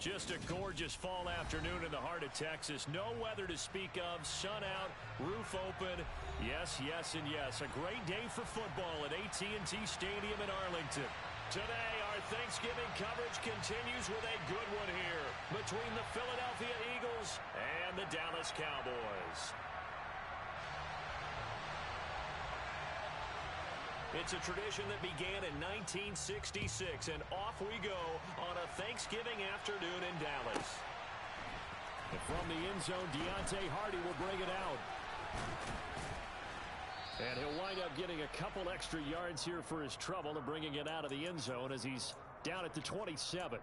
Just a gorgeous fall afternoon in the heart of Texas. No weather to speak of. Sun out, roof open. Yes, yes, and yes. A great day for football at AT&T Stadium in Arlington. Today, our Thanksgiving coverage continues with a good one here between the Philadelphia Eagles and the Dallas Cowboys. It's a tradition that began in 1966, and off we go on a Thanksgiving afternoon in Dallas. And from the end zone, Deontay Hardy will bring it out. And he'll wind up getting a couple extra yards here for his trouble and bringing it out of the end zone as he's down at the 27.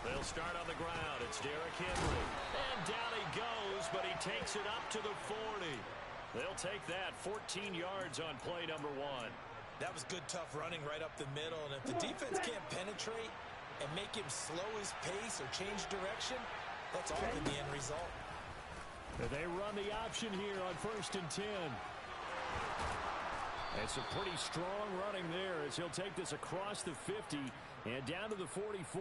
They'll start on the ground. It's Derrick Henry. And down he goes, but he takes it up to the 40. They'll take that 14 yards on play number 1. That was good, tough running right up the middle. And if the defense can't penetrate and make him slow his pace or change direction, that's often the end result. They run the option here on 1st and 10. It's a pretty strong running there as he'll take this across the 50 and down to the 44.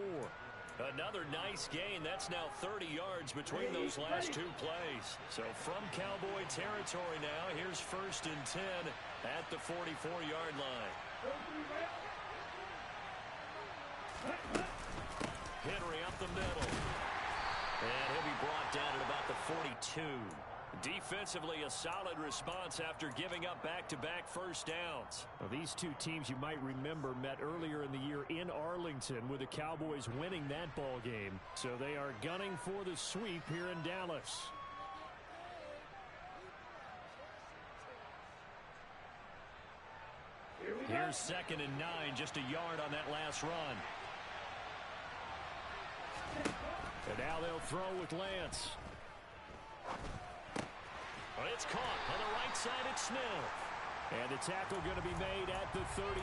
Another nice gain. That's now 30 yards between those last two plays. So from Cowboy territory now, here's 1st and 10 at the 44-yard line. Henry up the middle. And he'll be brought down at about the 42. Defensively, a solid response after giving up back-to-back first downs. Well, these two teams, you might remember, met earlier in the year in Arlington with the Cowboys winning that ball game. So they are gunning for the sweep here in Dallas. Here's 2nd and 9, just a yard on that last run. And now they'll throw with Lance. Well, it's caught on the right side at Smith. And the tackle going to be made at the 30.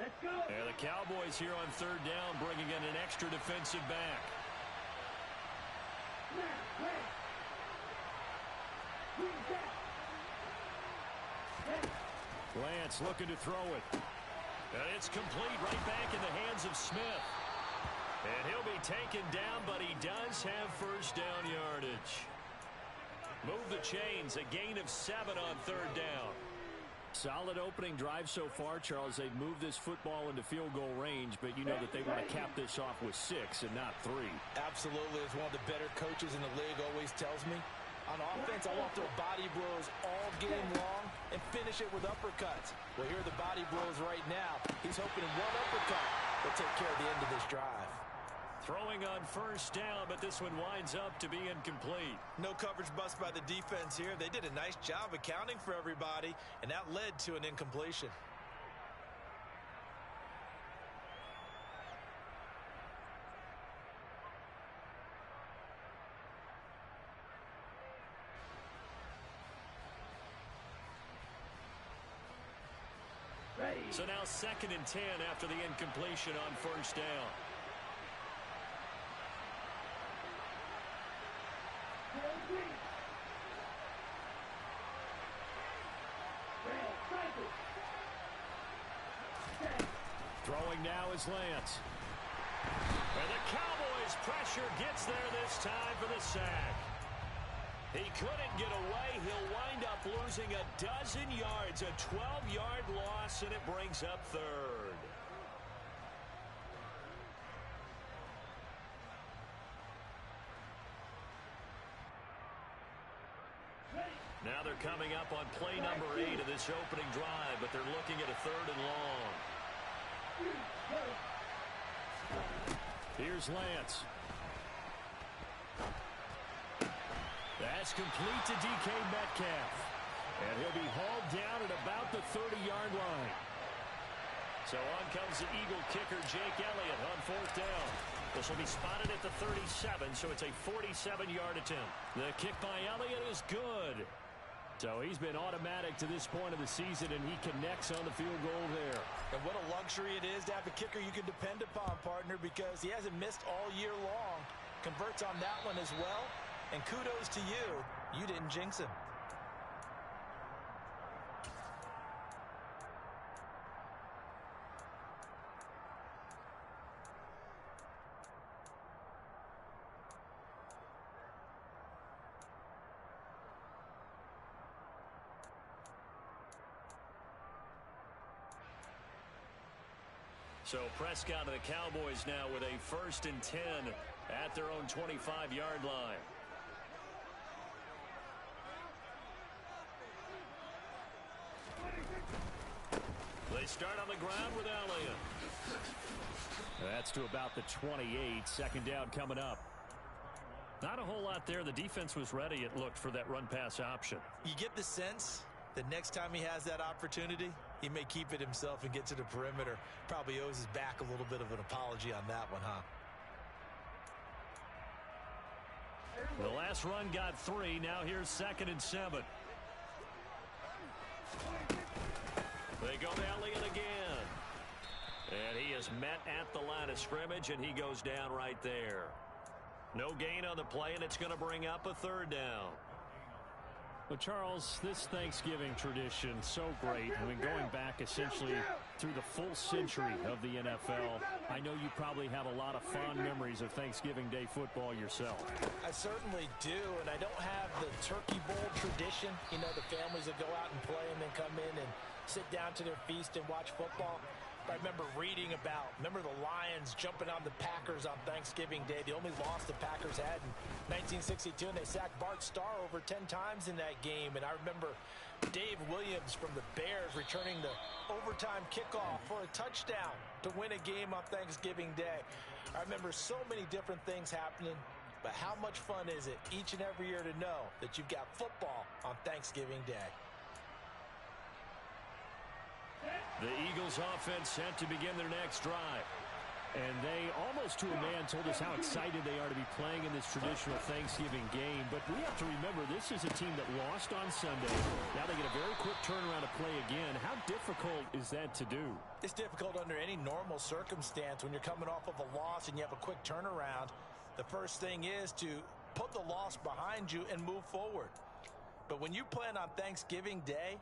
Let's go. And the Cowboys here on 3rd down, bringing in an extra defensive back. Lance looking to throw it. And it's complete right back in the hands of Smith. And he'll be taken down, but he does have 1st down yardage. Move the chains, a gain of 7 on 3rd down. Solid opening drive so far, Charles. They've moved this football into field goal range, but you know that they want to cap this off with 6 and not 3. Absolutely. As one of the better coaches in the league always tells me, on offense, I want to throw body blows all game long and finish it with uppercuts. Well, here are the body blows right now. He's hoping one uppercut will take care of the end of this drive. Throwing on 1st down, but this one winds up to be incomplete. No coverage bust by the defense here. They did a nice job accounting for everybody, and that led to an incompletion. So now 2nd and 10 after the incompletion on 1st down. Throwing now is Lance. And the Cowboys' pressure gets there this time for the sack. He couldn't get away. He'll wind up losing a dozen yards, a 12-yard loss, and it brings up third. Now they're coming up on play number 8 of this opening drive, but they're looking at a 3rd and long. Here's Lance. That's complete to DK Metcalf. And he'll be hauled down at about the 30-yard line. So on comes the Eagle kicker, Jake Elliott, on 4th down. This will be spotted at the 37, so it's a 47-yard attempt. The kick by Elliott is good. So he's been automatic to this point of the season, and he connects on the field goal there. And what a luxury it is to have a kicker you can depend upon, partner, because he hasn't missed all year long. Converts on that one as well. And kudos to you. You didn't jinx him. So Prescott and the Cowboys now with a 1st and 10 at their own 25-yard line. They start on the ground with Elliott. That's to about the 28. 2nd down coming up. Not a whole lot there. The defense was ready, it looked, for that run-pass option. You get the sense that next time he has that opportunity, he may keep it himself and get to the perimeter. Probably owes his back a little bit of an apology on that one, huh? The last run got 3. Now here's 2nd and 7. They go to Elliott again. And he is met at the line of scrimmage, and he goes down right there. No gain on the play, and it's going to bring up a 3rd down. Well, Charles, this Thanksgiving tradition, so great. I mean, going back essentially through the full century of the NFL, I know you probably have a lot of fond memories of Thanksgiving Day football yourself. I certainly do, and I don't have the turkey bowl tradition. You know, the families that go out and play and then come in and sit down to their feast and watch football. I remember reading about, the Lions jumping on the Packers on Thanksgiving Day. The only loss the Packers had in 1962, and they sacked Bart Starr over 10 times in that game. And I remember Dave Williams from the Bears returning the overtime kickoff for a touchdown to win a game on Thanksgiving Day. I remember so many different things happening, but how much fun is it each and every year to know that you've got football on Thanksgiving Day? The Eagles offense set to begin their next drive. And they, almost to a man, told us how excited they are to be playing in this traditional Thanksgiving game. But we have to remember, this is a team that lost on Sunday. Now they get a very quick turnaround to play again. How difficult is that to do? It's difficult under any normal circumstance when you're coming off of a loss and you have a quick turnaround. The first thing is to put the loss behind you and move forward. But when you plan on Thanksgiving Day,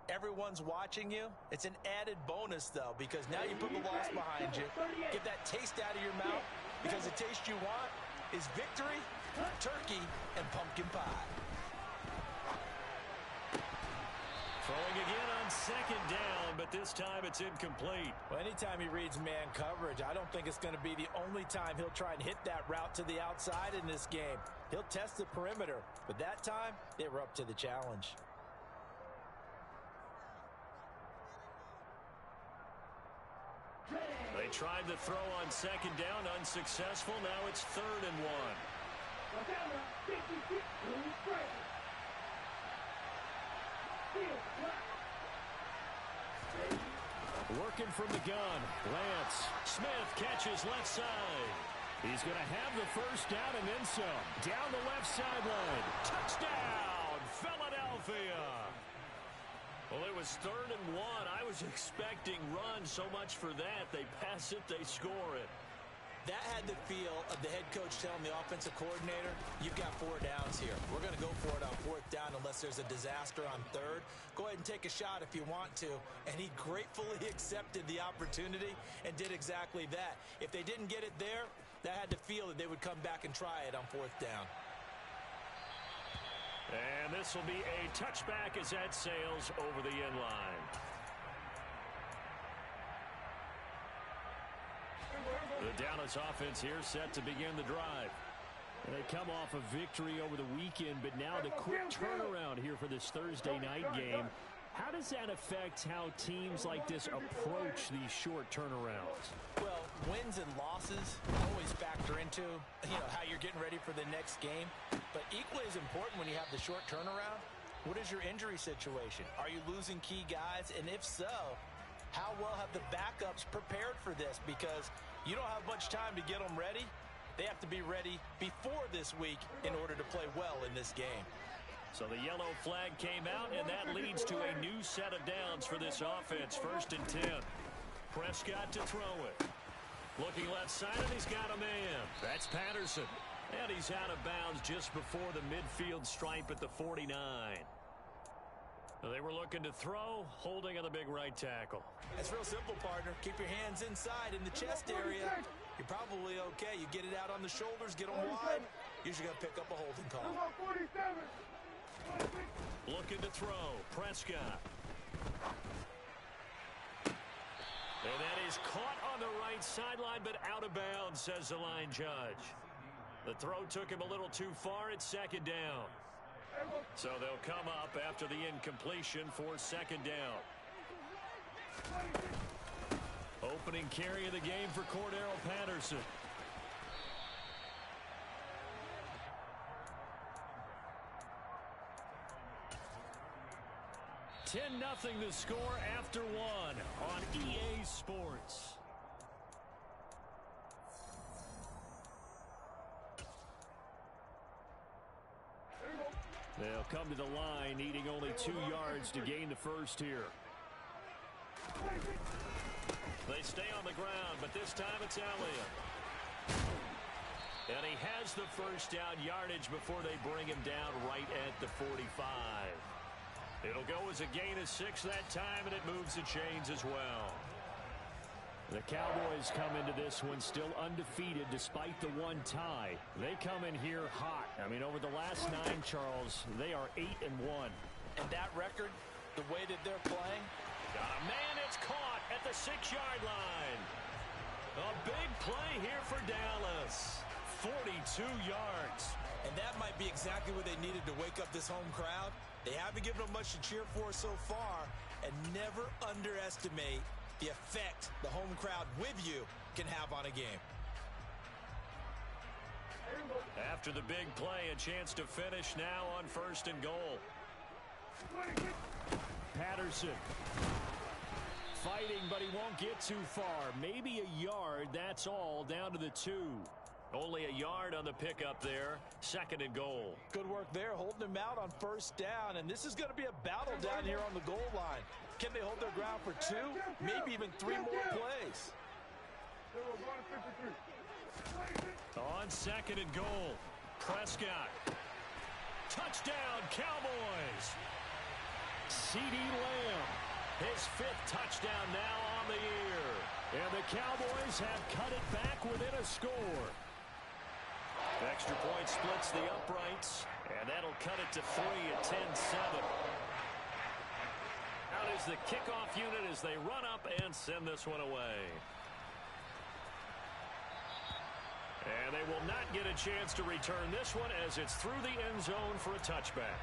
everyone's watching you. It's an added bonus, though, because now you put the loss behind you. Get that taste out of your mouth, because the taste you want is victory, turkey, and pumpkin pie. Throwing again on 2nd down, but this time it's incomplete. Well, anytime he reads man coverage, I don't think it's going to be the only time he'll try and hit that route to the outside in this game. He'll test the perimeter, but that time, they were up to the challenge. They tried to throw on 2nd down, unsuccessful. Now it's 3rd and 1. Working from the gun, Lance. Smith catches left side. He's going to have the 1st down and then some. Down the left sideline. Touchdown, Philadelphia. Well, it was 3rd and 1. I was expecting run, so much for that. They pass it, they score it. That had the feel of the head coach telling the offensive coordinator, you've got 4 downs here. We're going to go for it on 4th down unless there's a disaster on 3rd. Go ahead and take a shot if you want to. And he gratefully accepted the opportunity and did exactly that. If they didn't get it there, that had the feel that they would come back and try it on 4th down. And this will be a touchback as that sails over the end line. The Dallas offense here set to begin the drive. They come off a victory over the weekend, but now the quick turnaround here for this Thursday night game. How does that affect how teams like this approach these short turnarounds? Well, wins and losses always factor into, how you're getting ready for the next game. But equally as important when you have the short turnaround, what is your injury situation? Are you losing key guys? And if so, how well have the backups prepared for this? Because you don't have much time to get them ready. They have to be ready before this week in order to play well in this game. So the yellow flag came out, and that leads to a new set of downs for this offense. 1st and 10. Prescott to throw it. Looking left side, and he's got a man. That's Patterson. And he's out of bounds just before the midfield stripe at the 49. They were looking to throw, holding on the big right tackle. It's real simple, partner. Keep your hands inside in the chest area. You're probably okay. You get it out on the shoulders, get them wide. Usually going to pick up a holding call. Looking to throw. Prescott. And that is caught on the right sideline, but out of bounds, says the line judge. The throw took him a little too far. It's 2nd down. So they'll come up after the incompletion for 2nd down. Opening carry of the game for Cordero Patterson. $10-0 the score after 1 on EA Sports. They'll come to the line, needing only 2 yards to gain the first here. They stay on the ground, but this time it's Elliott. And he has the first down yardage before they bring him down right at the 45. It'll go as a gain of 6 that time, and it moves the chains as well. The Cowboys come into this one still undefeated despite the 1 tie. They come in here hot. I mean, over the last 9, Charles, they are 8-1. And that record, the way that they're playing. Got a man, it's caught at the 6-yard line. A big play here for Dallas. 42 yards. And that might be exactly what they needed to wake up this home crowd. They haven't given them much to cheer for so far. And never underestimate the effect the home crowd with you can have on a game. After the big play, a chance to finish now on 1st and goal. Patterson fighting, but he won't get too far. Maybe a yard, that's all, down to the 2. Only a yard on the pickup there. 2nd and goal. Good work there, holding him out on 1st down. And this is going to be a battle down here on the goal line. Can they hold their ground for 2, maybe even 3 more plays? On 2nd and goal, Prescott. Touchdown, Cowboys. C.D. Lamb, his 5th touchdown now on the year. And the Cowboys have cut it back within a score. Extra point splits the uprights, and that'll cut it to 3 at 10-7. Out is the kickoff unit as they run up and send this one away. And they will not get a chance to return this one as it's through the end zone for a touchback.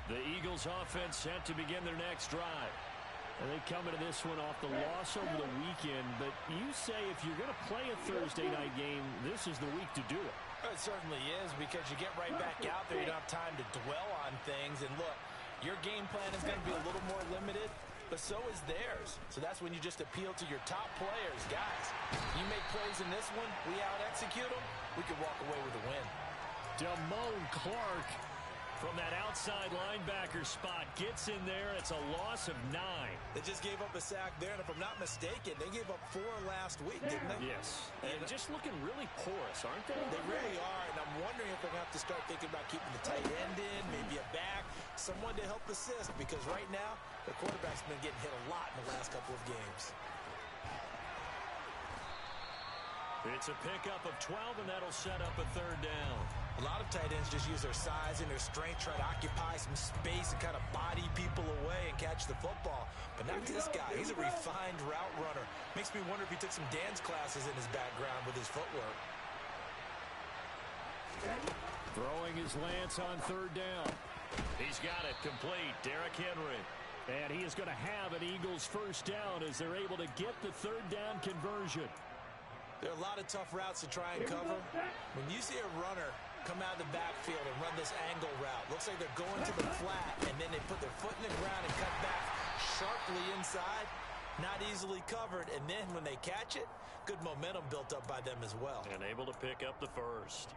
The Eagles offense set to begin their next drive. And they come into this one off the loss over the weekend. But you say if you're going to play a Thursday night game, this is the week to do it. It certainly is, because you get right back out there. You don't have time to dwell on things. And look, your game plan is going to be a little more limited, but so is theirs. So that's when you just appeal to your top players. Guys, you make plays in this one, we out-execute them, we could walk away with a win. Damone Clark from that outside linebacker spot. Gets in there. It's a loss of 9. They just gave up a sack there, and if I'm not mistaken, they gave up 4 last week, didn't they? Yes. And just looking really porous, aren't they? They really are, and I'm wondering if they're going to have to start thinking about keeping the tight end in, maybe a back, someone to help assist, because right now, the quarterback's been getting hit a lot in the last couple of games. It's a pickup of 12, and that'll set up a 3rd down. A lot of tight ends just use their size and their strength, try to occupy some space and kind of body people away and catch the football. But not this guy. He's a refined route runner. Makes me wonder if he took some dance classes in his background with his footwork. Throwing his Lance on 3rd down. He's got it complete. Derrick Henry. And he is going to have an Eagles 1st down as they're able to get the 3rd down conversion. There are a lot of tough routes to try and cover. When you see a runner come out of the backfield and run this angle route, looks like they're going to the flat, and then they put their foot in the ground and cut back sharply inside, not easily covered, and then when they catch it, good momentum built up by them as well. And able to pick up the 1st.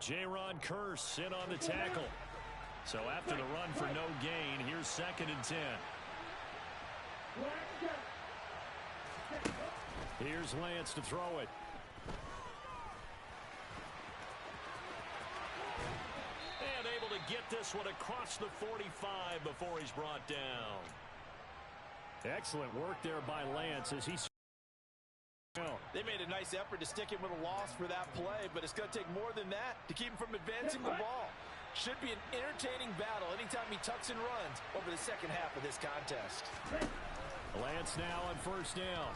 Jaron Kearse in on the tackle. So after the run for no gain, here's 2nd and 10. Here's Lance to throw it. And able to get this one across the 45 before he's brought down. Excellent work there by Lance as he... They made a nice effort to stick him with a loss for that play, but it's going to take more than that to keep him from advancing the ball. Should be an entertaining battle anytime he tucks and runs over the second half of this contest. Lance now on 1st down.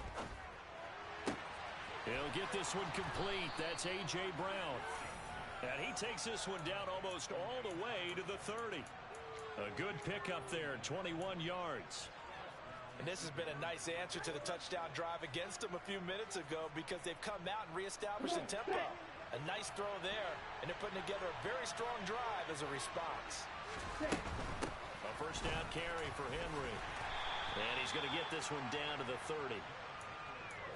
He'll get this one complete. That's A.J. Brown. And he takes this one down almost all the way to the 30. A good pickup there, 21 yards. And this has been a nice answer to the touchdown drive against them a few minutes ago because they've come out and reestablished the tempo. A nice throw there, and they're putting together a very strong drive as a response. A 1st down carry for Henry. And he's going to get this one down to the 30.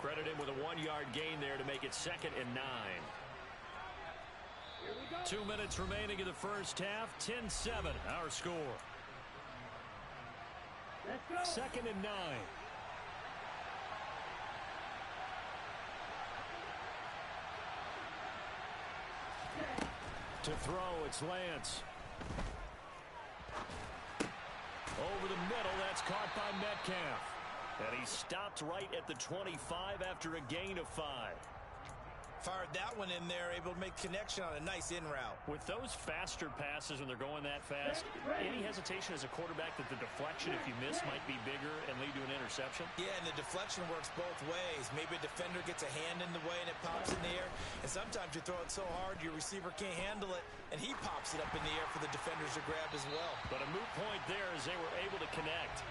Credit him with a 1-yard gain there to make it 2nd and 9. 2 minutes remaining in the 1st half. 10-7, our score. 2nd and 9. To throw, it's Lance. Over the middle, that's caught by Metcalf. And he stopped right at the 25 after a gain of 5. Fired that one in there, able to make connection on a nice in route. With those faster passes when they're going that fast, any hesitation as a quarterback that the deflection, if you miss, might be bigger and lead to an interception? Yeah, and the deflection works both ways. Maybe a defender gets a hand in the way and it pops in the air. And sometimes you throw it so hard your receiver can't handle it, and he pops it up in the air for the defenders to grab as well. But a moot point there as they were able to connect.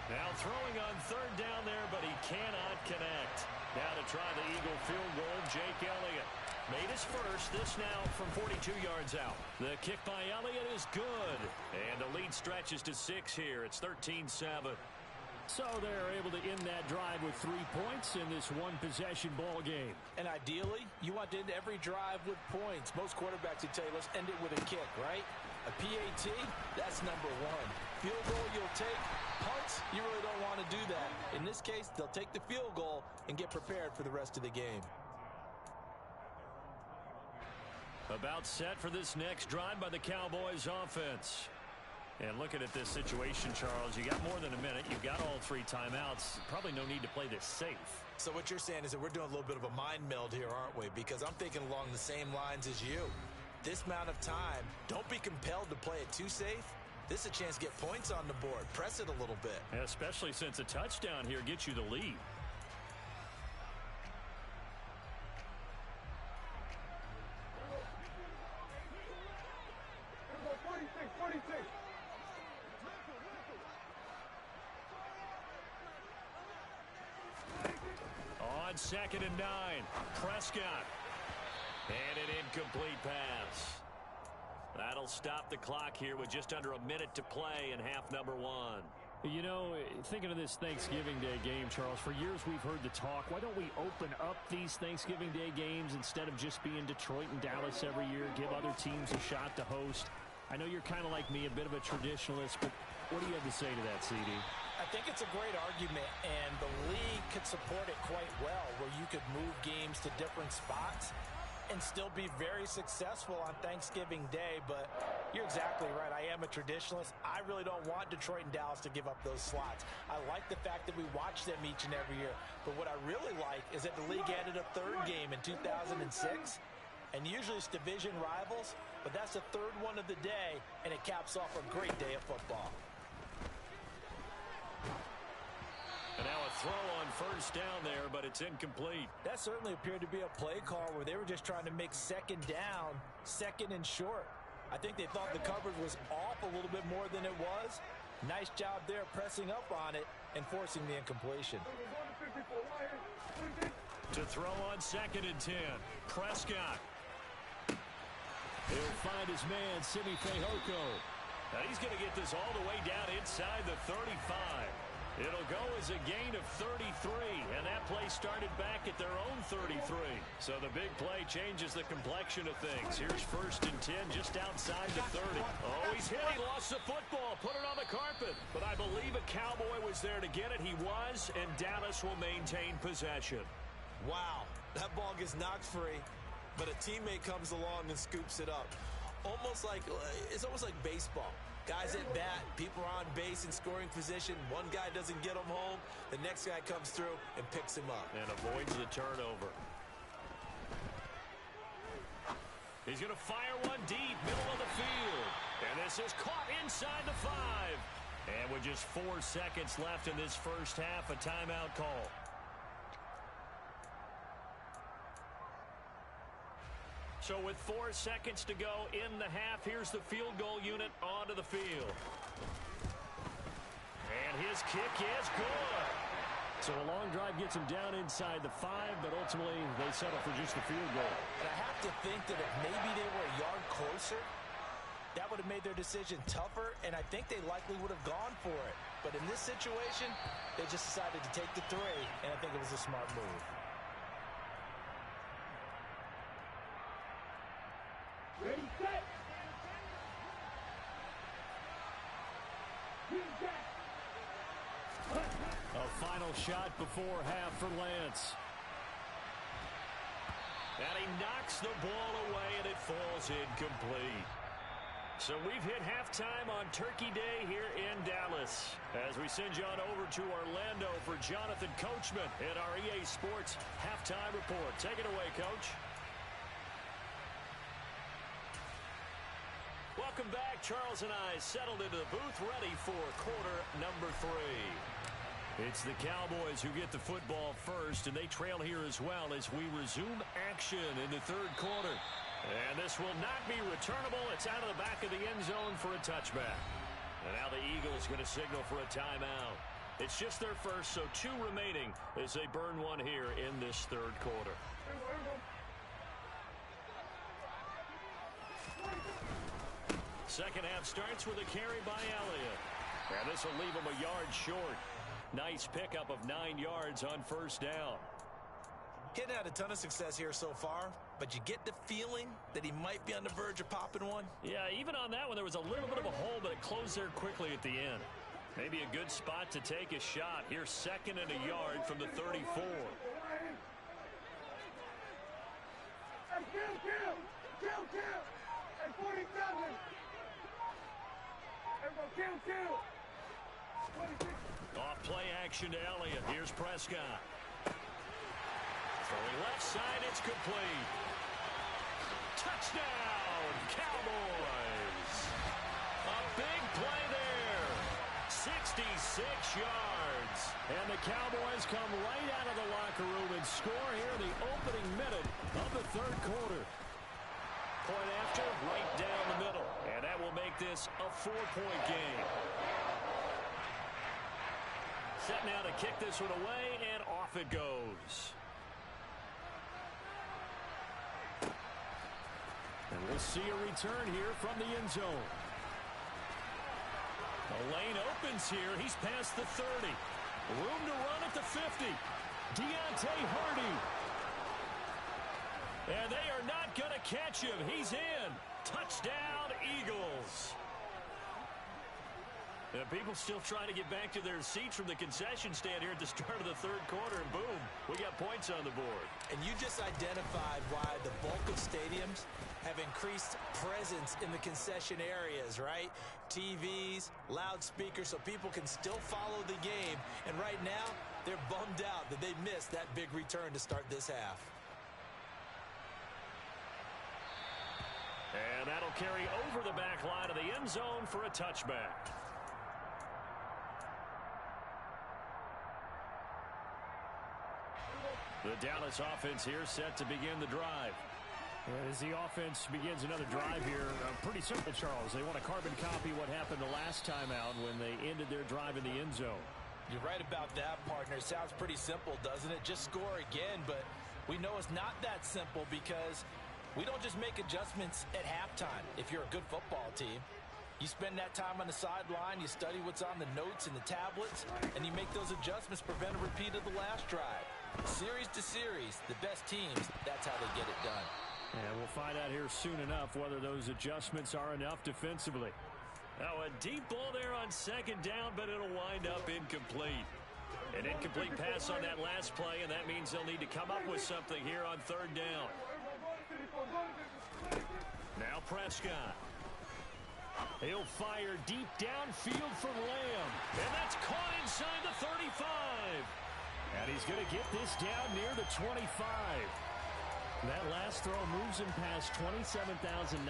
Now throwing on 3rd down there, but he cannot connect. Now to try the Eagle field goal, Jake Elliott. Made his 1st, this now from 42 yards out. The kick by Elliott is good. And the lead stretches to 6 here. It's 13-7. So they're able to end that drive with 3 points in this one-possession ball game. And ideally, you want to end every drive with points. Most quarterbacks would tell you, let's end it with a kick, right? A PAT, that's number 1. Field goal you'll take. Punts, you really don't want to do that. In this case, they'll take the field goal and get prepared for the rest of the game. About set for this next drive by the Cowboys offense. And looking at this situation, Charles, you got more than a minute. You've got all 3 timeouts. Probably no need to play this safe. So what you're saying is that we're doing a little bit of a mind meld here, aren't we? Because I'm thinking along the same lines as you. This amount of time, don't be compelled to play it too safe. This is a chance to get points on the board. Press it a little bit. Especially since a touchdown here gets you the lead. On 2nd and 9, Prescott. And an incomplete pass. That'll stop the clock here with just under a minute to play in half number 1. You know, thinking of this Thanksgiving Day game, Charles, for years we've heard the talk, why don't we open up these Thanksgiving Day games instead of just being Detroit and Dallas every year, give other teams a shot to host? I know you're kind of like me, a bit of a traditionalist, but what do you have to say to that, CD? I think it's a great argument, and the league could support it quite well, where you could move games to different spots and still be very successful on Thanksgiving Day. But you're exactly right. I am a traditionalist. I really don't want Detroit and Dallas to give up those slots. I like the fact that we watch them each and every year. But what I really like is that the league added a third game in 2006. And usually it's division rivals, but that's the third one of the day, and it caps off a great day of football. And now a throw on first down there, but it's incomplete. That certainly appeared to be a play call where they were just trying to make second down, second and short. I think they thought the coverage was off a little bit more than it was. Nice job there pressing up on it and forcing the incompletion. To throw on 2nd and 10, Prescott. He'll find his man, Simi Fehoko. Now he's going to get this all the way down inside the 35. It'll go as a gain of 33, and that play started back at their own 33. So the big play changes the complexion of things. Here's 1st and 10 just outside the 30. Oh, he's hit. He lost the football. Put it on the carpet. But I believe a Cowboy was there to get it. He was, and Dallas will maintain possession. Wow, that ball gets knocked free, but a teammate comes along and scoops it up. It's almost like baseball. Guys at bat, people are on base in scoring position. One guy doesn't get him home. The next guy comes through and picks him up. And avoids the turnover. He's going to fire one deep, middle of the field. And this is caught inside the 5. And with just 4 seconds left in this first half, a timeout call. So with 4 seconds to go in the half, here's the field goal unit onto the field. And his kick is good. So a long drive gets him down inside the 5, but ultimately they settle for just the field goal. And I have to think that if maybe they were a yard closer, that would have made their decision tougher, and I think they likely would have gone for it. But in this situation, they just decided to take the 3, and I think it was a smart move. Ready, set. A final shot before half for Lance. And he knocks the ball away, and it falls incomplete. So we've hit halftime on Turkey Day here in Dallas. As we send you on over to Orlando for Jonathan Coachman in our EA Sports Halftime Report. Take it away, Coach. Welcome back. Charles and I settled into the booth, ready for quarter number 3. It's the Cowboys who get the football first, and they trail here as well as we resume action in the third quarter. And this will not be returnable. It's out of the back of the end zone for a touchback. And now the Eagles going to signal for a timeout. It's just their first, so 2 remaining as they burn one here in this third quarter. Second half starts with a carry by Elliott. And this will leave him a yard short. Nice pickup of 9 yards on first down. He hadn't had a ton of success here so far, but you get the feeling that he might be on the verge of popping one. Yeah, even on that one, there was a little bit of a hole, but it closed there quickly at the end. Maybe a good spot to take a shot. Here's 2nd and a yard from the 34. Kill. At 47. Kill. 26. Off play action to Elliott. Here's Prescott. Throwing left side, it's complete. Touchdown, Cowboys. A big play there. 66 yards. And the Cowboys come right out of the locker room and score here in the opening minute of the third quarter. Point after, right down the middle. And that will make this a 4-point game. Set now to kick this one away, and off it goes. And we'll see a return here from the end zone. The lane opens here. He's past the 30. Room to run at the 50. Deontay Hardy. And they are not going to catch him. He's in. Touchdown, Eagles. And people still trying to get back to their seats from the concession stand here at the start of the third quarter, and boom, we got points on the board. And you just identified why the bulk of stadiums have increased presence in the concession areas, right? TVs, loudspeakers, so people can still follow the game. And right now, they're bummed out that they missed that big return to start this half. And that'll carry over the back line of the end zone for a touchback. The Dallas offense here set to begin the drive. As the offense begins another drive here, pretty simple, Charles. They want to carbon copy what happened the last time out when they ended their drive in the end zone. You're right about that, partner. Sounds pretty simple, doesn't it? Just score again, but we know it's not that simple because we don't just make adjustments at halftime if you're a good football team. You spend that time on the sideline, you study what's on the notes and the tablets, and you make those adjustments to prevent a repeat of the last drive. Series to series, the best teams, that's how they get it done. And we'll find out here soon enough whether those adjustments are enough defensively. Now a deep ball there on second down, but it'll wind up incomplete. An incomplete pass on that last play, and that means they'll need to come up with something here on third down. Now Prescott. He'll fire deep downfield for Lamb. And that's caught inside the 35. And he's going to get this down near the 25. That last throw moves him past 27,989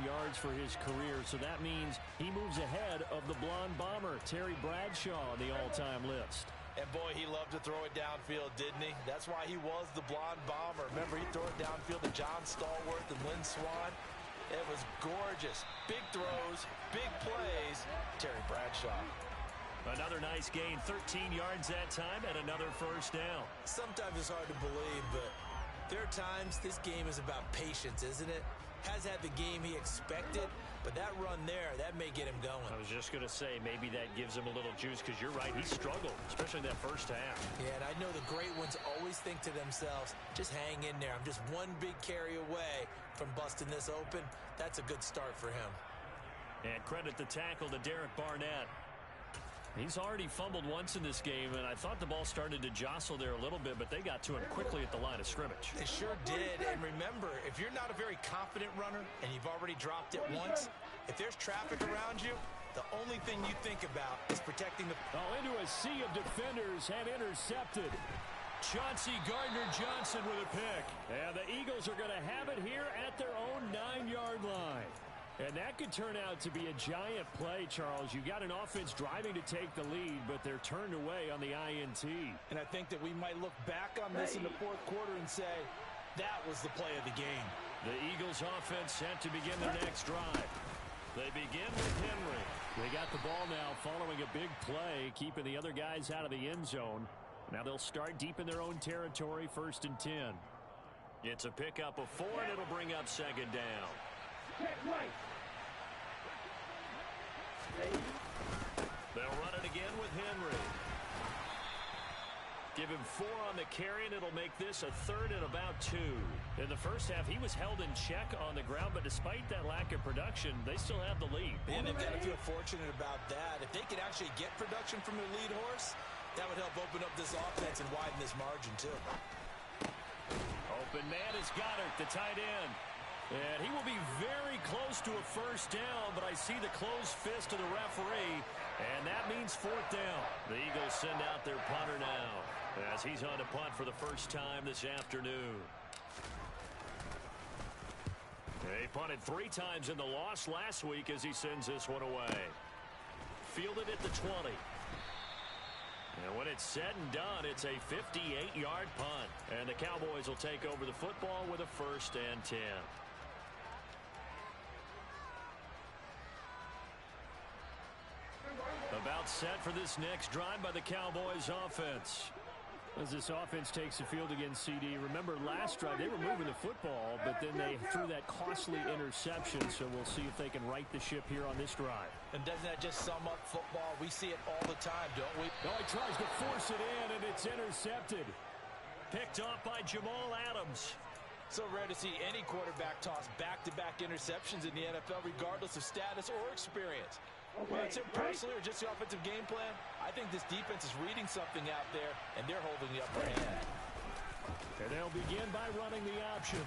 yards for his career. So that means he moves ahead of the blonde bomber, Terry Bradshaw, on the all-time list. And boy, he loved to throw it downfield, didn't he? That's why he was the blonde bomber. Remember, he threw it downfield to John Stallworth and Lynn Swann. It was gorgeous. Big throws, big plays. Terry Bradshaw. Another nice gain, 13 yards that time, and another first down. Sometimes it's hard to believe, but there are times this game is about patience, isn't it? Has had the game he expected, but that run there, that may get him going. I was just going to say, maybe that gives him a little juice, because you're right, he struggled, especially in that first half. Yeah, and I know the great ones always think to themselves, just hang in there. I'm just one big carry away from busting this open. That's a good start for him. And credit the tackle to Derek Barnett. He's already fumbled once in this game, and I thought the ball started to jostle there a little bit, but they got to him quickly at the line of scrimmage. They sure did, and remember, if you're not a very confident runner and you've already dropped it once, if there's traffic around you, the only thing you think about is protecting the... Oh, into a sea of defenders and intercepted. Chauncey Gardner-Johnson with a pick. And the Eagles are going to have it here at their own 9-yard line. And that could turn out to be a giant play, Charles. You got an offense driving to take the lead, but they're turned away on the INT. And I think that we might look back on this in the fourth quarter and say, that was the play of the game. The Eagles offense set to begin their next drive. They begin with Henry. They got the ball now following a big play, keeping the other guys out of the end zone. Now they'll start deep in their own territory, 1st and 10. It's a pickup of 4, and it'll bring up second down. They'll run it again with Henry. Give him 4 on the carry, and it'll make this a 3rd and about 2. In the first half, he was held in check on the ground, but despite that lack of production, they still have the lead. And they've got to feel fortunate about that. If they could actually get production from their lead horse, that would help open up this offense and widen this margin, too. Open man is Goddard, the tight end. And he will be very close to a first down, but I see the closed fist of the referee, and that means 4th down. The Eagles send out their punter now, as he's on to punt for the first time this afternoon. They punted 3 times in the loss last week as he sends this one away. Fielded at the 20. And when it's said and done, it's a 58-yard punt. And the Cowboys will take over the football with a 1st and 10. About set for this next drive by the Cowboys offense. As this offense takes the field against CD, remember last drive they were moving the football, but then they threw that costly interception, so we'll see if they can right the ship here on this drive. And doesn't that just sum up football? We see it all the time, don't we? No, he tries to force it in, and it's intercepted. Picked off by Jamal Adams. So rare to see any quarterback toss back-to-back interceptions in the NFL, regardless of status or experience. Whether it's him personally or just the offensive game plan, I think this defense is reading something out there, and they're holding the upper hand. And they'll begin by running the option.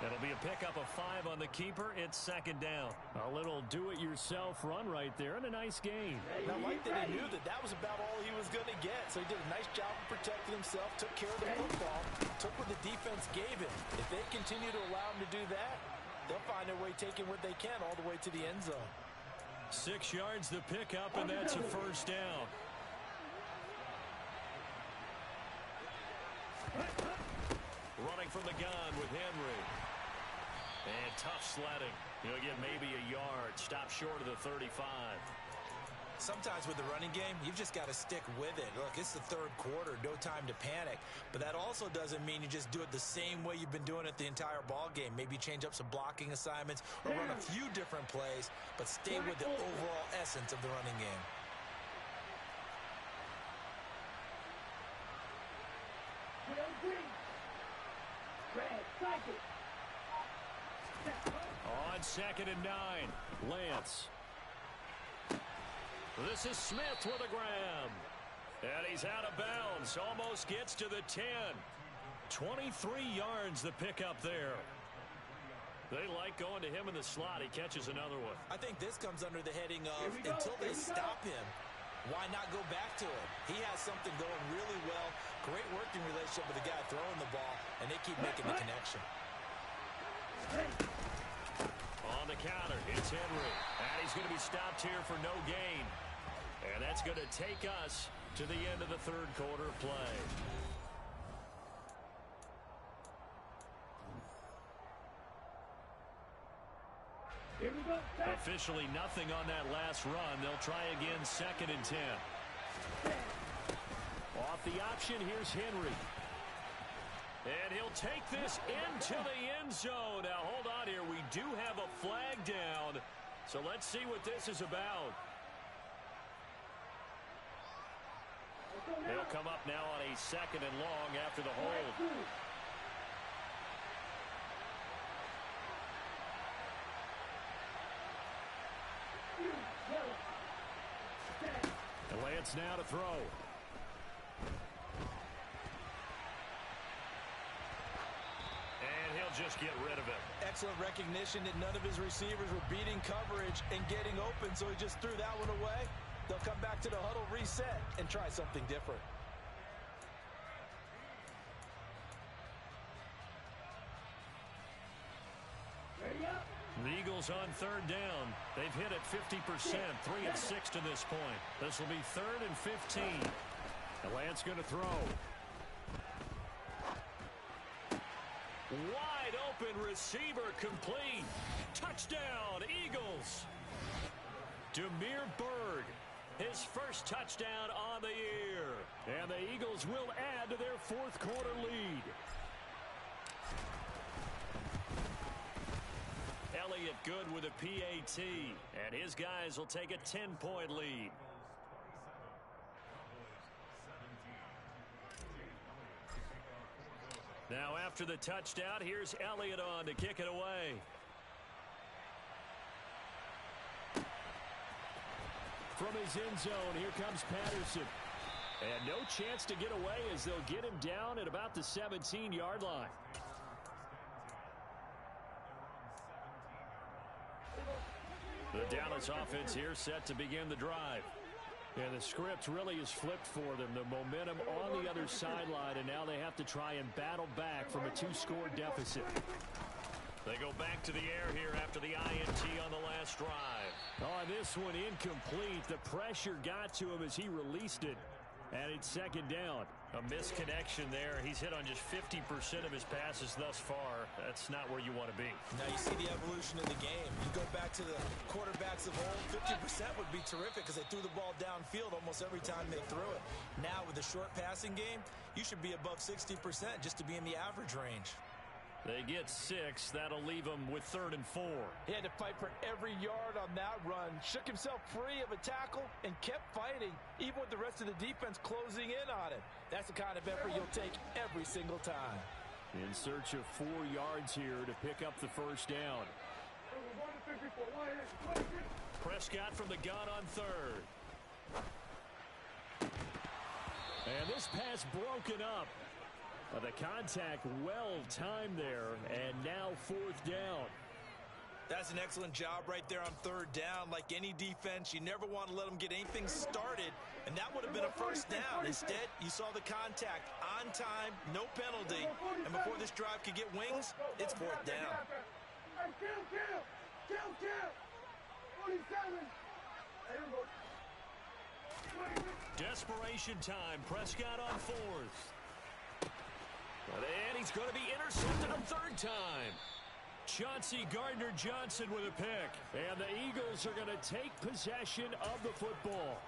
It'll be a pickup of 5 on the keeper. It's second down. A little do-it-yourself run right there and a nice gain. And I like that he knew that was about all he was going to get. So he did a nice job of protecting himself, took care of the football, took what the defense gave him. If they continue to allow him to do that, they'll find their way taking what they can all the way to the end zone. 6 yards the pickup, and that's a first down. Running from the gun with Henry. And tough sledding. He'll get maybe a yard. Stop short of the 35. Sometimes with the running game, you've just got to stick with it. Look, it's the third quarter, no time to panic. But that also doesn't mean you just do it the same way you've been doing it the entire ball game. Maybe change up some blocking assignments or run a few different plays, but stay with the overall essence of the running game. On 2nd and 9, Lance. This is Smith with a grab. And he's out of bounds. Almost gets to the 10. 23 yards the pickup there. They like going to him in the slot. He catches another one. I think this comes under the heading of until they stop him, why not go back to him? He has something going really well. Great working relationship with the guy throwing the ball, and they keep making the connection. On the counter, it's Henry. And he's going to be stopped here for no gain. And that's going to take us to the end of the third quarter of play. Here we go. Officially nothing on that last run. They'll try again 2nd and 10. Off the option, here's Henry. And he'll take this into the end zone. Now, hold on here. We do have a flag down. So let's see what this is about. They'll come up now on a 2nd and long after the hold. And Lance now to throw. And he'll just get rid of it. Excellent recognition that none of his receivers were beating coverage and getting open, so he just threw that one away. They'll come back to the huddle, reset, and try something different. The Eagles on 3rd down. They've hit it 50%, 3 and 6 to this point. This will be 3rd and 15. And Lance going to throw. Wide open receiver complete. Touchdown, Eagles. Demir Berg, his first touchdown on the year. And the Eagles will add to their fourth quarter lead. Elliott good with a PAT, and his guys will take a 10-point lead. Now after the touchdown, here's Elliott on to kick it away. From his end zone, here comes Patterson. And no chance to get away as they'll get him down at about the 17-yard line. The Dallas offense here set to begin the drive. And the script really is flipped for them. The momentum on the other sideline, and now they have to try and battle back from a 2-score deficit. They go back to the air here after the INT on the last drive. Oh, this one incomplete. The pressure got to him as he released it. And it's 2nd down. A misconnection there. He's hit on just 50% of his passes thus far. That's not where you want to be. Now you see the evolution of the game. You go back to the quarterbacks of old, 50% would be terrific because they threw the ball downfield almost every time they threw it. Now with the short passing game, you should be above 60% just to be in the average range. They get 6. That'll leave them with 3rd and 4. He had to fight for every yard on that run. Shook himself free of a tackle and kept fighting, even with the rest of the defense closing in on him. That's the kind of effort you'll take every single time. In search of 4 yards here to pick up the first down. Prescott from the gun on third. And this pass broken up. The contact well timed there, and now 4th down. That's an excellent job right there on 3rd down. Like any defense, you never want to let them get anything started, and that would have been a first down. Instead, you saw the contact on time, no penalty, and before this drive could get wings, it's 4th down. Desperation time. Prescott on 4th. And he's going to be intercepted a 3rd time. Chauncey Gardner-Johnson with a pick. And the Eagles are going to take possession of the football.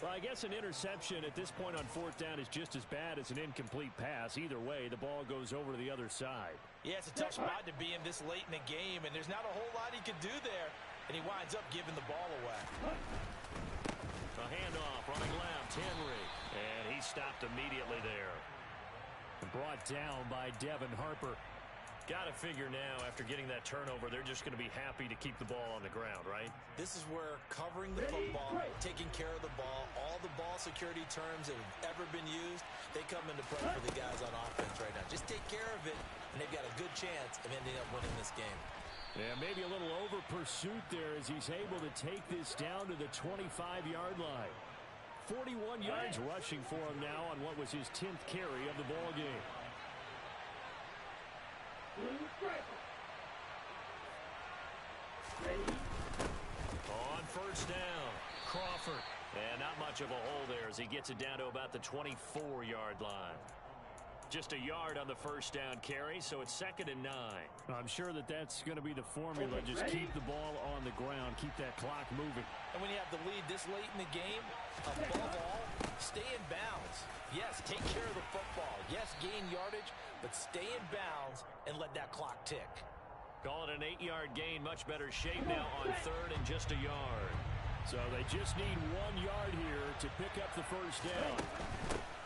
Well, I guess an interception at this point on 4th down is just as bad as an incomplete pass. Either way, the ball goes over to the other side. Yeah, it's a tough spot to be in this late in the game, and there's not a whole lot he could do there, and he winds up giving the ball away. A handoff, running left, Henry. And he stopped immediately there. Brought down by Devin Harper. Got to figure now, after getting that turnover, they're just going to be happy to keep the ball on the ground, right? This is where covering the football, taking care of the ball, all the ball security terms that have ever been used, they come into play for the guys on offense right now. Just take care of it, and they've got a good chance of ending up winning this game. Yeah, maybe a little over pursuit there as he's able to take this down to the 25-yard line. 41 yards rushing for him now on what was his 10th carry of the ball game. On 1st down, Crawford. And not much of a hole there as he gets it down to about the 24-yard line. Just a yard on the 1st down carry, so it's 2nd and 9. I'm sure that's going to be the formula. Just keep the ball on the ground, keep that clock moving. And when you have the lead this late in the game, above all, stay in bounds. Yes, take care of the football. Yes, gain yardage, but stay in bounds and let that clock tick. Call it an 8-yard gain. Much better shape now on 3rd and just a yard. So they just need 1 yard here to pick up the first down.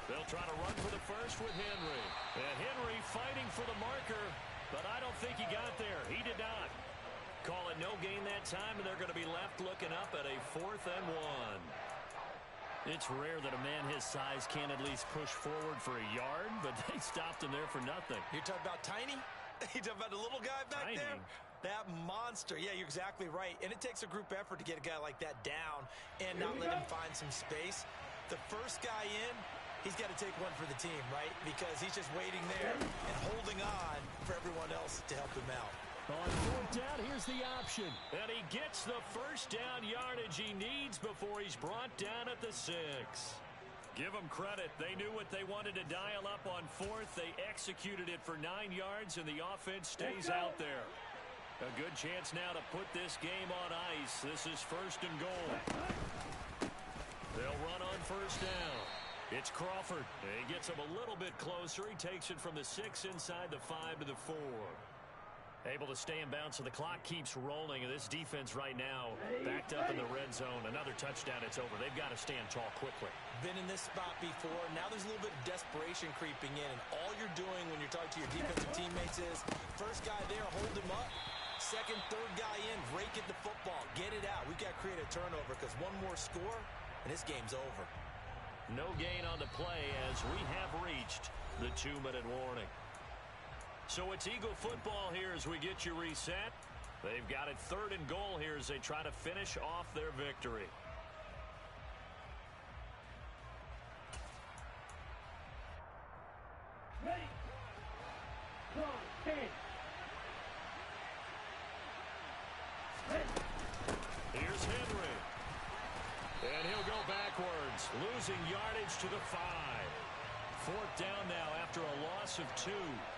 They'll try to run for the first with Henry. And Henry fighting for the marker, but I don't think he got there. He did not. Call it no gain that time, and they're going to be left looking up at a 4th and 1. It's rare that a man his size can't at least push forward for a yard, but they stopped him there for nothing. You're talking about tiny? You're talking about the little guy back there? That monster. Yeah, you're exactly right. And it takes a group effort to get a guy like that down and not let him find some space. The first guy in, he's got to take one for the team, right? Because he's just waiting there and holding on for everyone else to help him out. On 4th down, here's the option. And he gets the first down yardage he needs before he's brought down at the 6. Give them credit. They knew what they wanted to dial up on 4th. They executed it for 9 yards, and the offense stays out there. A good chance now to put this game on ice. This is 1st and goal. They'll run on 1st down. It's Crawford. He gets him a little bit closer. He takes it from the 6 inside the 5 to the 4. Able to stay in bounds, so the clock keeps rolling. And this defense right now backed up in the red zone. Another touchdown, it's over. They've got to stand tall quickly. Been in this spot before. Now there's a little bit of desperation creeping in. And all you're doing when you're talking to your defensive teammates is, first guy there, hold him up. Second, third guy in, break it the football. Get it out. We've got to create a turnover because one more score, and this game's over. No gain on the play as we have reached the 2-minute warning. So it's Eagle football here as we get you reset. They've got it 3rd and goal here as they try to finish off their victory. Ready. Come on, 10. Here's Henry. And he'll go backwards, losing yardage to the 5. 4th down now after a loss of 2.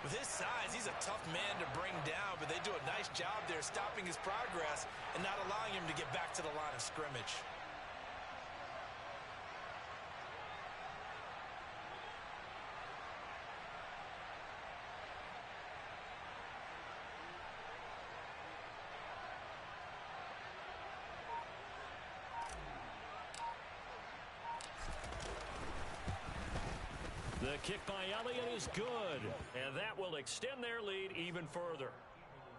With his size, he's a tough man to bring down, but they do a nice job there stopping his progress and not allowing him to get back to the line of scrimmage. The The kick by Elliott is good, and that will extend their lead even further.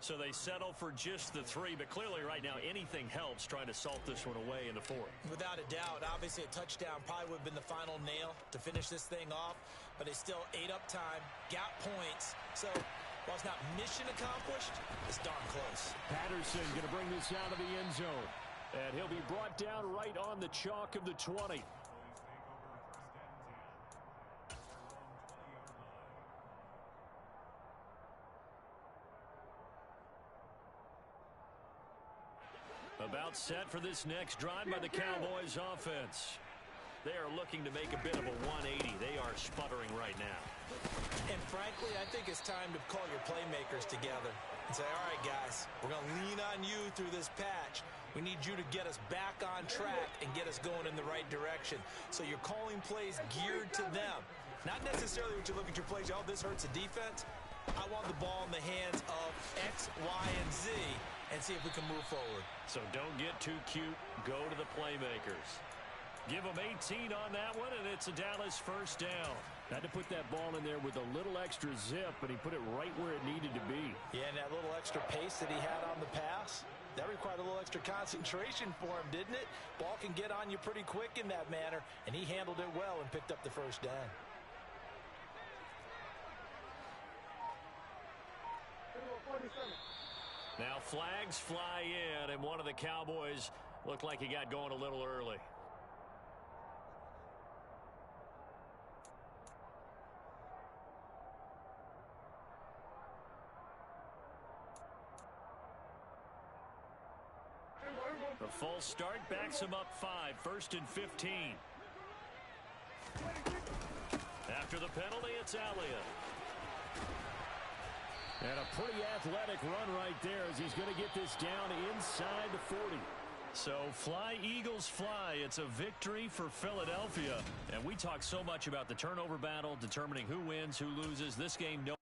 So they settle for just the 3, but clearly right now anything helps trying to salt this one away in the 4th. Without a doubt, obviously a touchdown probably would have been the final nail to finish this thing off, but they still ate up time, got points. So while it's not mission accomplished, it's darn close. Patterson going to bring this out of the end zone. And he'll be brought down right on the chalk of the 20. About set for this next drive by the Cowboys offense. They are looking to make a bit of a 180. They are sputtering right now. And frankly, I think it's time to call your playmakers together and say, all right, guys, we're going to lean on you through this patch. We need you to get us back on track and get us going in the right direction. So you're calling plays geared to them. Not necessarily what you look at your plays, oh, this hurts the defense. I want the ball in the hands of X, Y, and Z and see if we can move forward. So don't get too cute. Go to the playmakers. Give them 18 on that one, and it's a Dallas first down. Had to put that ball in there with a little extra zip, but he put it right where it needed to be. Yeah, and that little extra pace that he had on the pass, that required a little extra concentration for him, didn't it? Ball can get on you pretty quick in that manner, and he handled it well and picked up the first down. Now flags fly in, and one of the Cowboys looked like he got going a little early. The false start backs him up 5, 1st and 15. After the penalty, it's Elliott. And a pretty athletic run right there as he's going to get this down inside the 40. So fly, Eagles, fly. It's a victory for Philadelphia. And we talk so much about the turnover battle, determining who wins, who loses. This game, no.